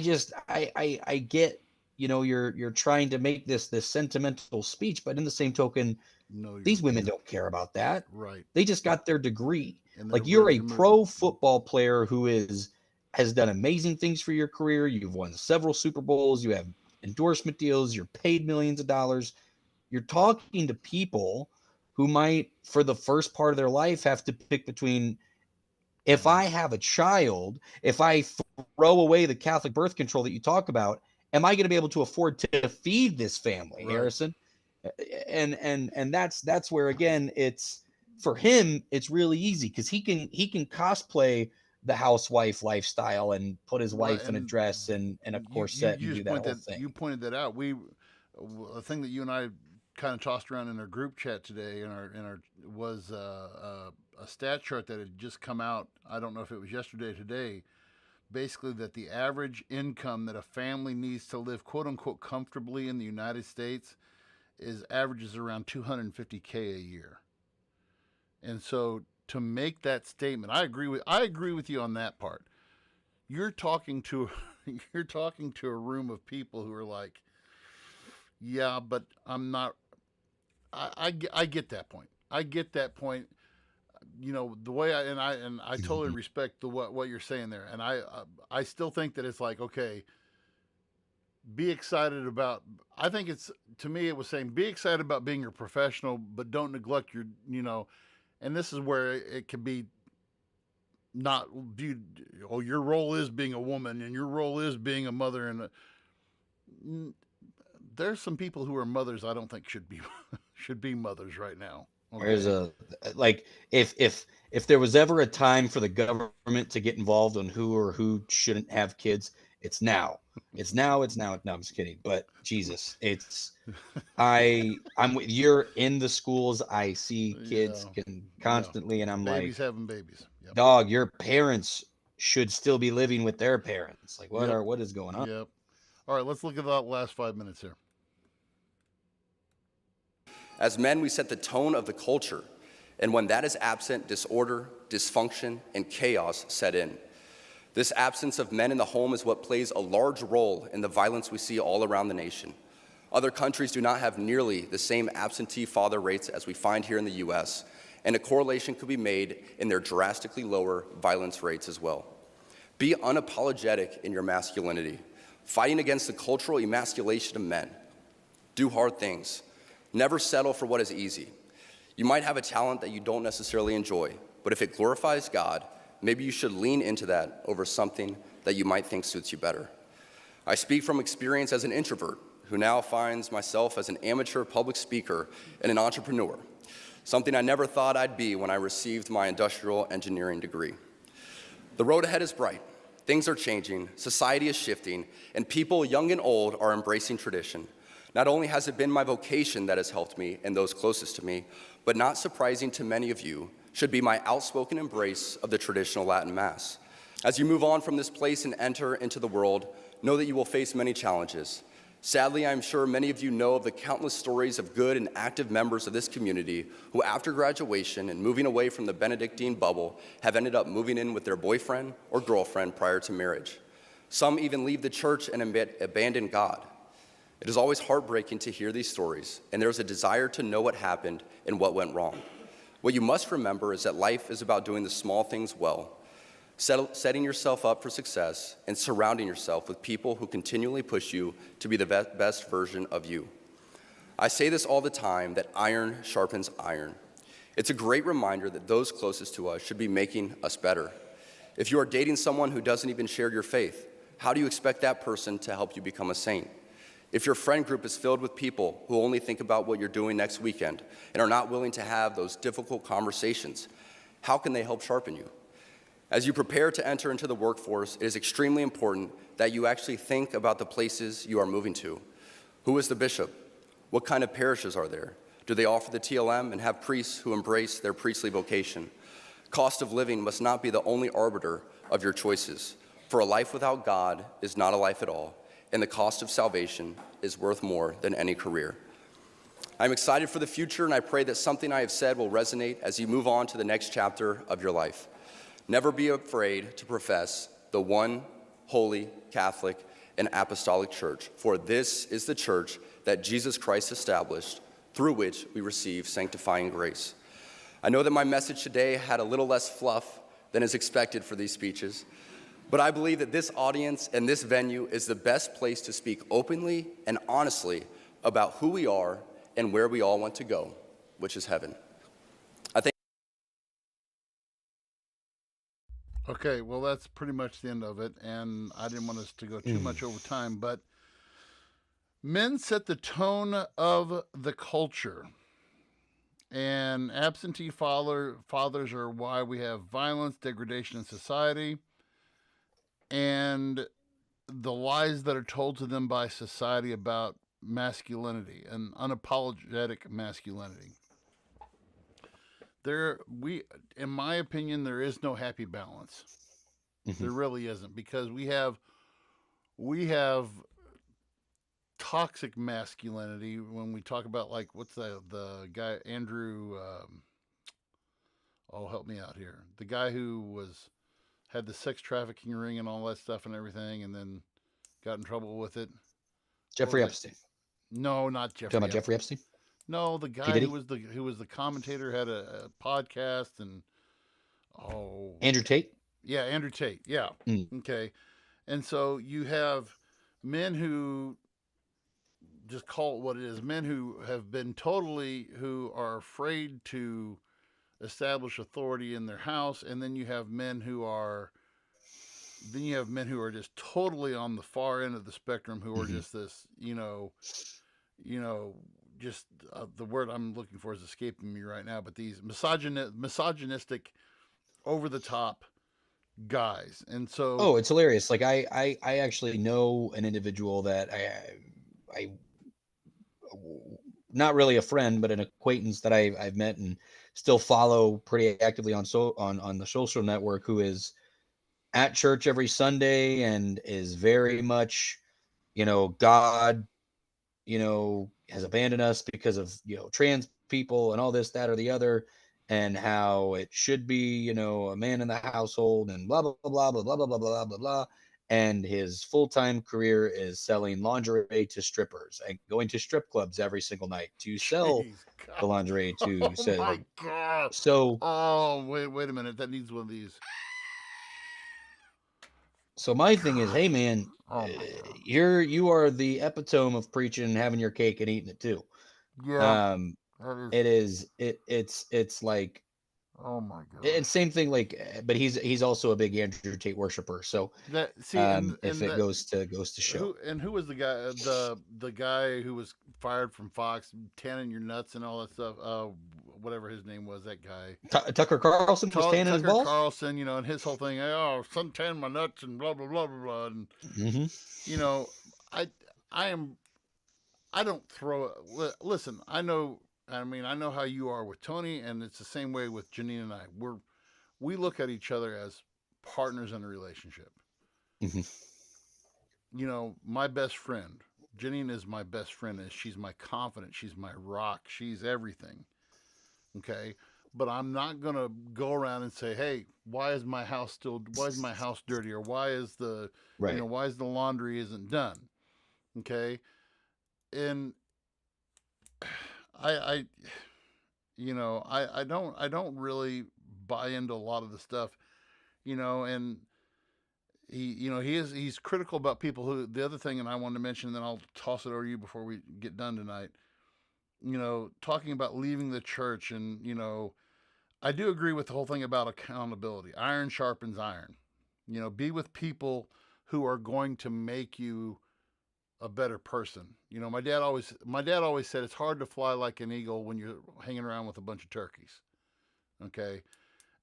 get, you're trying to make this sentimental speech, but in the same token, No, you're these women don't care about that. right. They just got their degree. And they're Like, you're ready a to move. pro football player who has done amazing things for your career. You've won several Super Bowls. You have endorsement deals. You're paid millions of dollars. You're talking to people who might, for the first part of their life, have to pick between, if I have a child, if I throw away the Catholic birth control that you talk about, am I going to be able to afford to feed this family, Right. Harrison? And that's where, again, it's, for him, it's really easy because he can cosplay the housewife lifestyle and put his Right. wife in a And dress and a corset and do that whole thing. you pointed that out. A thing that you and I kind of tossed around in our group chat today was a stat chart that had just come out. I don't know if it was yesterday or today. Basically, that the average income that a family needs to live, quote unquote, comfortably in the United States averages around $250K a year. And so to make that statement, I agree with you on that part. You're talking to a room of people who are like, yeah, but I'm not. I get that point. I get that point. The way I totally respect what you're saying there, and I still think that it's like, okay, be excited about. I think to me it was saying be excited about being a professional, but don't neglect your and this is where it can be not viewed. Oh, your role is being a woman, and your role is being a mother, and there's some people who are mothers I don't think should be mothers right now. Okay? There's like, if there was ever a time for the government to get involved on who shouldn't have kids, it's now. It's now. No, I'm just kidding. But Jesus, I'm with, you're in the schools. I see kids constantly, and I'm babies like, having babies. Yep. dog, your parents should still be living with their parents. Like, Yep. what is going on? Yep. All right, let's look at the last 5 minutes here. As men, we set the tone of the culture, and when that is absent, disorder, dysfunction, and chaos set in. This absence of men in the home is what plays a large role in the violence we see all around the nation. Other countries do not have nearly the same absentee father rates as we find here in the U.S., and a correlation could be made in their drastically lower violence rates as well. Be unapologetic in your masculinity, fighting against the cultural emasculation of men. Do hard things. Never settle for what is easy. You might have a talent that you don't necessarily enjoy, but if it glorifies God, maybe you should lean into that over something that you might think suits you better. I speak from experience as an introvert who now finds myself as an amateur public speaker and an entrepreneur, something I never thought I'd be when I received my industrial engineering degree. The road ahead is bright. Things are changing, society is shifting, and people, young and old, are embracing tradition. Not only has it been my vocation that has helped me and those closest to me, but not surprising to many of you, should be my outspoken embrace of the traditional Latin Mass. As you move on from this place and enter into the world, know that you will face many challenges. Sadly, I'm sure many of you know of the countless stories of good and active members of this community who, after graduation and moving away from the Benedictine bubble, have ended up moving in with their boyfriend or girlfriend prior to marriage. Some even leave the church and abandon God. It is always heartbreaking to hear these stories, and there's a desire to know what happened and what went wrong. What you must remember is that life is about doing the small things well, setting yourself up for success, and surrounding yourself with people who continually push you to be the best version of you. I say this all the time, that iron sharpens iron. It's a great reminder that those closest to us should be making us better. If you are dating someone who doesn't even share your faith, how do you expect that person to help you become a saint? If your friend group is filled with people who only think about what you're doing next weekend and are not willing to have those difficult conversations, how can they help sharpen you? As you prepare to enter into the workforce, it is extremely important that you actually think about the places you are moving to. Who is the bishop? What kind of parishes are there? Do they offer the TLM and have priests who embrace their priestly vocation? Cost of living must not be the only arbiter of your choices, for a life without God is not a life at all, and the cost of salvation is worth more than any career. I'm excited for the future, and I pray that something I have said will resonate as you move on to the next chapter of your life. Never be afraid to profess the one holy, Catholic, and apostolic church, for this is the church that Jesus Christ established, through which we receive sanctifying grace. I know that my message today had a little less fluff than is expected for these speeches, but I believe that this audience and this venue is the best place to speak openly and honestly about who we are and where we all want to go, which is heaven. I think. Okay, well, that's pretty much the end of it, and I didn't want us to go too much over time, but men set the tone of the culture, and absentee fathers are why we have violence, degradation in society, and the lies that are told to them by society about masculinity and unapologetic masculinity. In my opinion, there is no happy balance. There really isn't, because we have toxic masculinity when we talk about, like, what's the guy, Andrew, help me out here, the guy who had the sex trafficking ring and all that stuff and everything, and then got in trouble with it. Jeffrey Epstein. No, not Jeffrey. Talking about Jeffrey Epstein? No, the guy who was the commentator, had a podcast, and Andrew Tate? Yeah, Andrew Tate. Yeah. Okay. And so you have men who just call it what it is, men who are afraid to establish authority in their house, and then you have men who are just totally on the far end of the spectrum, who are just this, just the word I'm looking for is escaping me right now, but these misogynistic, over the top guys. And so, it's hilarious. Like I actually know an individual that I not really a friend, but an acquaintance that I've met and still follow pretty actively on the social network, who is at church every Sunday and is very much, God, has abandoned us because of, trans people and all this, that, or the other, and how it should be, a man in the household and blah, blah, blah, blah, blah, blah, blah, blah, blah, blah. And his full-time career is selling lingerie to strippers and going to strip clubs every single night to sell the lingerie to. my God. So. Wait a minute. That needs one of these. So my thing is, hey man, you are the epitome of preaching and having your cake and eating it too. Yeah. It's like, oh my God. It's same thing, like, but he's also a big Andrew Tate worshiper. So it goes to show. Who was the guy? The guy who was fired from Fox, tanning your nuts and all that stuff. Whatever his name was, that guy. Tucker Carlson was tanning his balls. Tucker Carlson, and his whole thing. Sun tan my nuts and blah blah blah blah blah. And I don't throw. Listen, I know how you are with Tony, and it's the same way with Janine and I. We look at each other as partners in a relationship. My best friend, Janine, is my best friend, and she's my confidant. She's my rock. She's everything. Okay, but I'm not gonna go around and say, "Hey, why is my house dirty?" Or why is the laundry isn't done? Okay, and I don't really buy into a lot of the stuff, and he's critical about people who, the other thing, and I wanted to mention, and then I'll toss it over to you before we get done tonight, talking about leaving the church, and, I do agree with the whole thing about accountability. Iron sharpens iron. Be with people who are going to make you a better person. My dad always said it's hard to fly like an eagle when you're hanging around with a bunch of turkeys. Okay.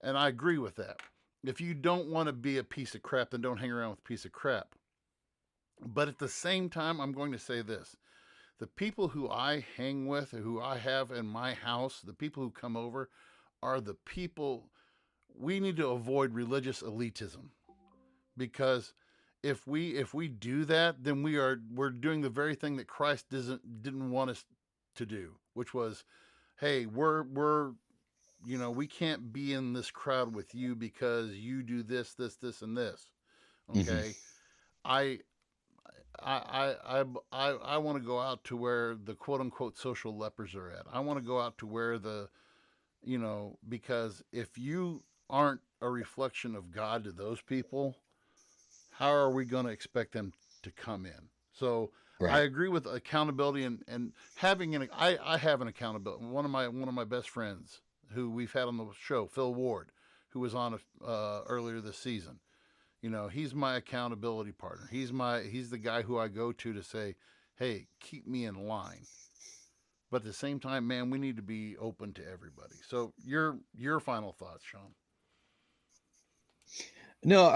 And I agree with that. If you don't want to be a piece of crap, then don't hang around with a piece of crap. But at the same time, I'm going to say this. The people who I hang with, who I have in my house, the people who come over are the people. We need to avoid religious elitism, because if we do that, then we're doing the very thing that Christ didn't want us to do, which was, hey, we can't be in this crowd with you because you do this, and this. Okay. I want to go out to where the quote unquote social lepers are at. I want to go out to where because if you aren't a reflection of God to those people, how are we going to expect them to come in? So right. I agree with accountability and having I have an accountability. One of my best friends who we've had on the show, Phil Ward, who was on earlier this season. He's my accountability partner. He's the guy who I go to say, hey, keep me in line. But at the same time, man, we need to be open to everybody. So your final thoughts, Sean? No,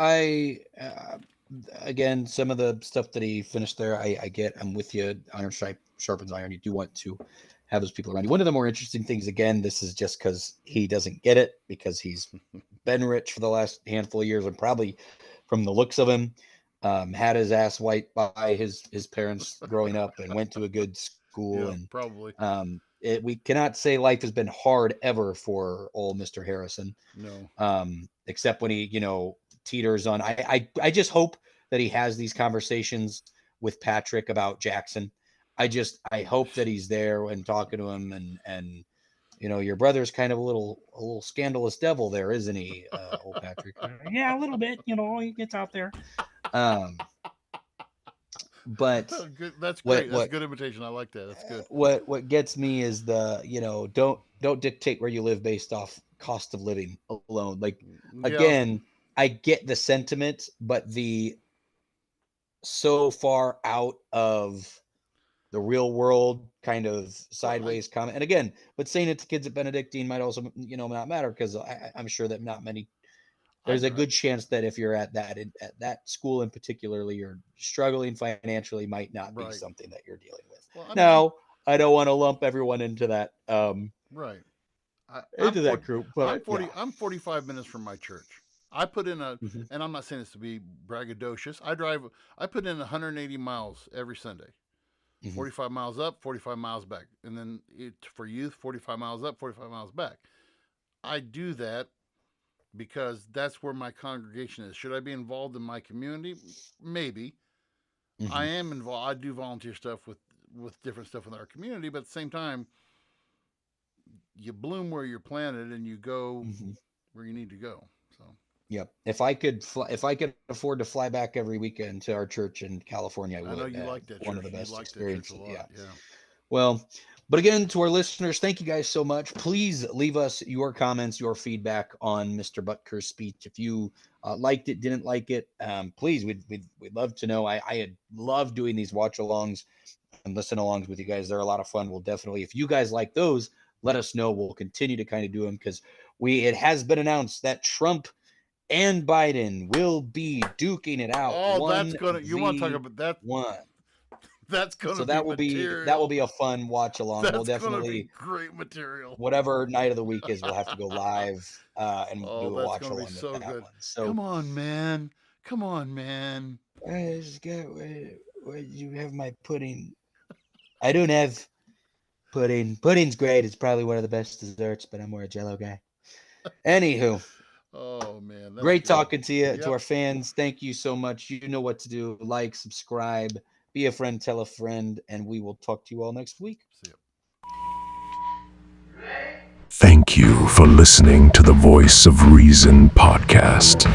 again, some of the stuff that he finished there, I get. I'm with you. Iron sharpens iron. You do want to have those people around you. One of the more interesting things, again, this is just because he doesn't get it, because he's been rich for the last handful of years, and probably from the looks of him, had his ass wiped by his parents growing up and went to a good school. Yeah, and probably. We cannot say life has been hard ever for old Mr. Harrison. No. Except when he, teeters on. I just hope that he has these conversations with Patrick about Jackson. I hope that he's there and talking to him, and your brother's kind of a little scandalous devil there, isn't he, old Patrick? Yeah, a little bit. He gets out there. But that's great. That's a good invitation. I like that. That's good. What gets me is don't dictate where you live based off cost of living alone. Like, again, I get the sentiment, but the so far out of the real world kind of sideways comment. And again, but saying it to kids at Benedictine might also, not matter, because I'm sure that not many, there's a good chance that if you're at that school in particularly, you're struggling financially, might not be something that you're dealing with. Well, I don't want to lump everyone into that. Right. That group. But I'm 45 minutes from my church. I put in and I'm not saying this to be braggadocious. I put in 180 miles every Sunday. 45 miles up, 45 miles back. And then for youth, 45 miles up, 45 miles back. I do that because that's where my congregation is. Should I be involved in my community? Maybe. I am involved. I do volunteer stuff with different stuff in our community, but at the same time, you bloom where you're planted and you go where you need to go. So. Yep. If I could afford to fly back every weekend to our church in California, I would. I know you like that. One of the best experiences. Yeah. Well, but again, to our listeners, thank you guys so much. Please leave us your comments, your feedback on Mr. Butker's speech. If you liked it, didn't like it, please, we'd love to know. I had loved doing these watch-alongs and listen-alongs with you guys. They're a lot of fun. We'll definitely, if you guys like those, let us know. We'll continue to kind of do them, because it has been announced that Trump and Biden will be duking it out. Oh, that's gonna. You want to talk about that? One. That's gonna. So that will be a fun watch along. We'll definitely gonna be great material. Whatever night of the week is, we'll have to go live and do a watch along with that one. So come on, man. I just got. Where you have my pudding? I don't have pudding. Pudding's great. It's probably one of the best desserts, but I'm more a Jell-O guy. Anywho. Oh man, great talking to you. To our fans, thank you so much. You know what to do. Like, subscribe, be a friend, tell a friend, and we will talk to you all next week. See you. Thank you for listening to the Voice of Reason podcast.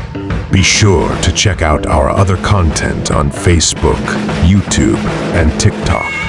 Be sure to check out our other content on Facebook, YouTube, and TikTok.